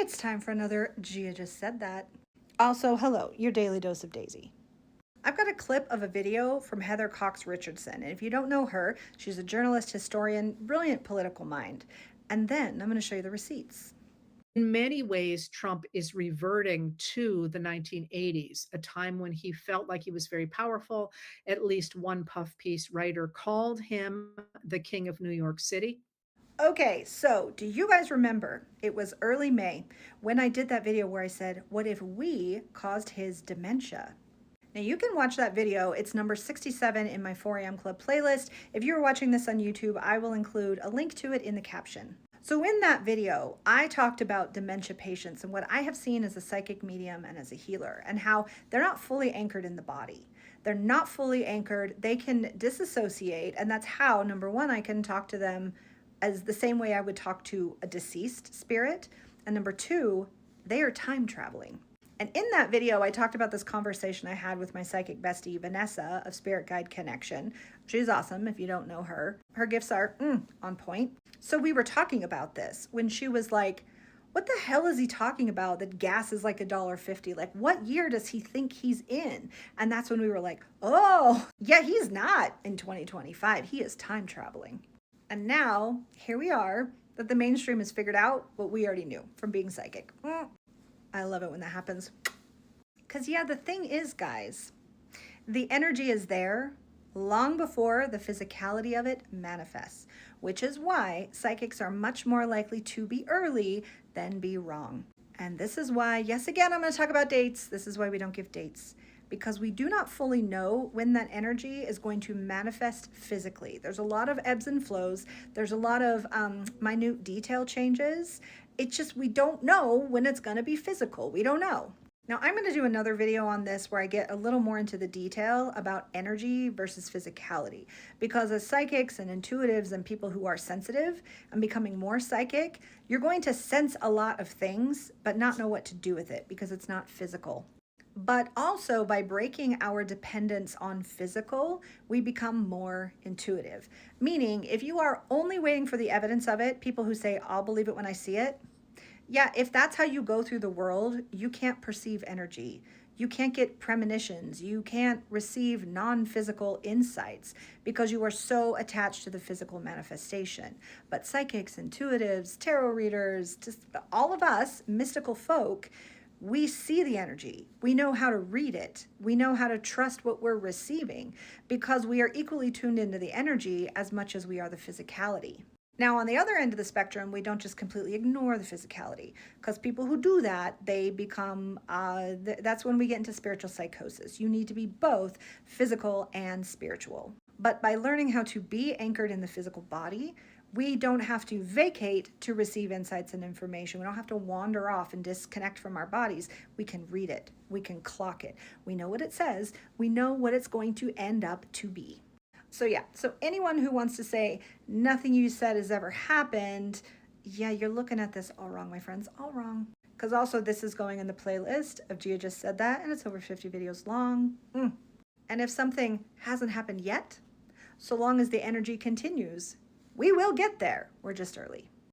It's time for another Gia Just Said That. Also, hello, your daily dose of Daisy. I've got a clip of a video from Heather Cox Richardson, and if you don't know her, she's a journalist, historian, brilliant political mind. And then I'm going to show you the receipts. In many ways, Trump is reverting to the 1980s, a time when he felt like he was very powerful. At least one puff piece writer called him the King of New York City. Okay, so do you guys remember it was early May when I did that video where I said, what if we caused his dementia? Now you can watch that video. It's number 67 in my 4am Club playlist. If you're watching this on YouTube, I will include a link to it in the caption. So in that video, I talked about dementia patients and what I have seen as a psychic medium and as a healer, and how they're not fully anchored in the body. They're not fully anchored. They can disassociate, and that's how, number one, I can talk to them as the same way I would talk to a deceased spirit. And number two, they are time traveling. And in that video, I talked about this conversation I had with my psychic bestie, Vanessa of Spirit Guide Connection. She's awesome if you don't know her. Her gifts are on point. So we were talking about this when she was like, what the hell is he talking about that gas is like $1.50? Like, what year does he think he's in? And that's when we were like, oh, yeah, he's not in 2025. He is time traveling. And now, here we are, that the mainstream has figured out what we already knew from being psychic. I love it when that happens. Because, yeah, the thing is, guys, the energy is there long before the physicality of it manifests, which is why psychics are much more likely to be early than be wrong. And this is why, yes, again, I'm going to talk about dates. This is why we don't give dates, because we do not fully know when that energy is going to manifest physically. There's a lot of ebbs and flows. There's a lot of minute detail changes. It's just, we don't know when it's going to be physical. We don't know. Now, I'm going to do another video on this where I get a little more into the detail about energy versus physicality. Because as psychics and intuitives and people who are sensitive and becoming more psychic, you're going to sense a lot of things, but not know what to do with it because it's not physical. But also, by breaking our dependence on physical, we become more intuitive. Meaning, if you are only waiting for the evidence of it, people who say, I'll believe it when I see it, yeah, if that's how you go through the world, you can't perceive energy. You can't get premonitions. You can't receive non-physical insights because you are so attached to the physical manifestation. But psychics, intuitives, tarot readers, just all of us mystical folk, we see the energy. We know how to read it. We know how to trust what we're receiving because we are equally tuned into the energy as much as we are the physicality. Now, on the other end of the spectrum, we don't just completely ignore the physicality, because people who do that, they become, that's when we get into spiritual psychosis. You need to be both physical and spiritual. But by learning how to be anchored in the physical body, we don't have to vacate to receive insights and information. We don't have to wander off and disconnect from our bodies. We can read it. We can clock it. We know what it says. We know what it's going to end up to be. So yeah, so anyone who wants to say nothing you said has ever happened, yeah, you're looking at this all wrong, my friends, all wrong. Because also this is going in the playlist of Gia Just Said That, and it's over 50 videos long. And if something hasn't happened yet, so long as the energy continues, we will get there. We're just early.